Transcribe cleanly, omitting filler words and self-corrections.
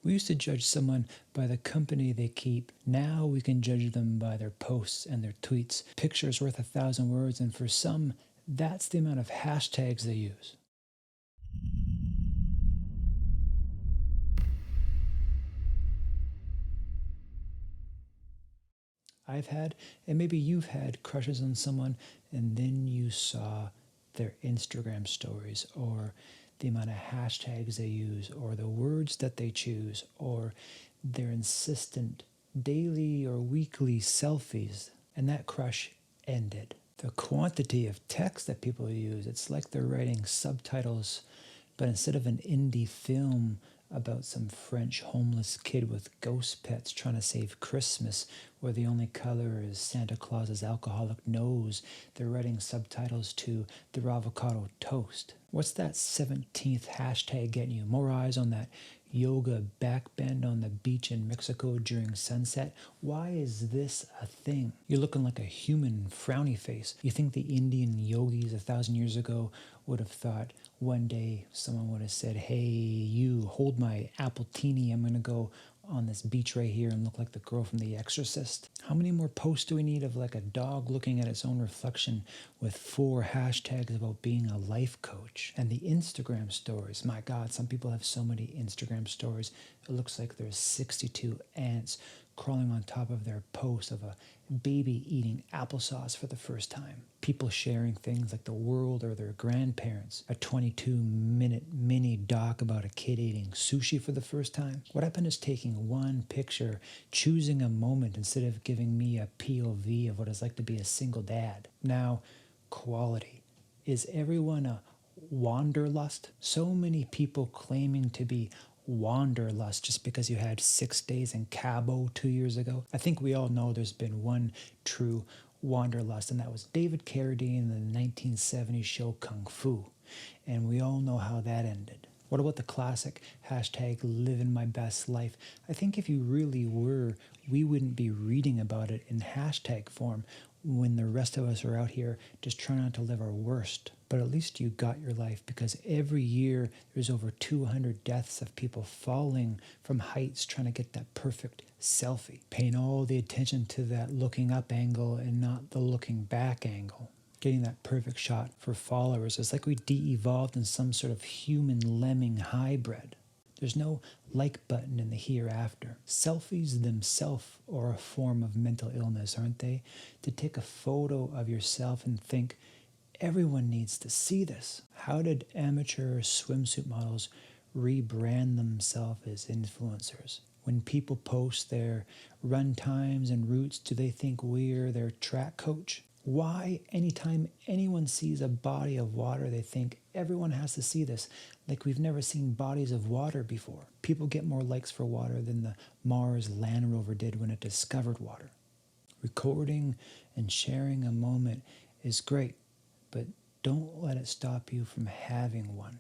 We used to judge someone by the company they keep. Now we can judge them by their posts and their tweets. Pictures worth 1,000 words, and for some, that's the amount of hashtags they use. I've had, and maybe you've had, crushes on someone, and then you saw their Instagram stories, or the amount of hashtags they use, or the words that they choose, or their insistent daily or weekly selfies, and that crush ended. The quantity of text that people use, it's like they're writing subtitles, but instead of an indie film about some French homeless kid with ghost pets trying to save Christmas, where the only color is Santa Claus's alcoholic nose, they're writing subtitles to their avocado toast. What's that 17th hashtag getting you? More eyes on that yoga backbend on the beach in Mexico during sunset? Why is this a thing? You're looking like a human frowny face. You think the Indian yogis 1,000 years ago would have thought one day someone would have said, hey, you, hold my apple teeny, I'm going to go on this beach right here and look like the girl from The Exorcist? How many more posts do we need of like a dog looking at its own reflection with 4 hashtags about being a life coach? And the Instagram stories, my God, some people have so many Instagram stories. It looks like there's 62 ants crawling on top of their post of a baby eating applesauce for the first time. People sharing things like the world or their grandparents. A 22-minute mini doc about a kid eating sushi for the first time. What happened is taking one picture, choosing a moment instead of giving me a POV of what it's like to be a single dad. Now, quality. Is everyone a wanderlust? So many people claiming to be wanderlust just because you had 6 days in Cabo 2 years ago. I think we all know there's been one true wanderlust, and that was David Carradine in the 1970s show Kung Fu. And we all know how that ended. What about the classic hashtag living my best life? I think if you really were, we wouldn't be reading about it in hashtag form when the rest of us are out here just trying not to live our worst. But at least you got your life, because every year there's over 200 deaths of people falling from heights trying to get that perfect selfie. Paying all the attention to that looking up angle and not the looking back angle. Getting that perfect shot for followers. It's like we de-evolved in some sort of human lemming hybrid. There's no like button in the hereafter. Selfies themselves are a form of mental illness, aren't they? To take a photo of yourself and think, everyone needs to see this. How did amateur swimsuit models rebrand themselves as influencers? When people post their run times and routes, do they think we're their track coach? Why, anytime anyone sees a body of water, they think everyone has to see this, like we've never seen bodies of water before. People get more likes for water than the Mars Land Rover did when it discovered water. Recording and sharing a moment is great, but don't let it stop you from having one.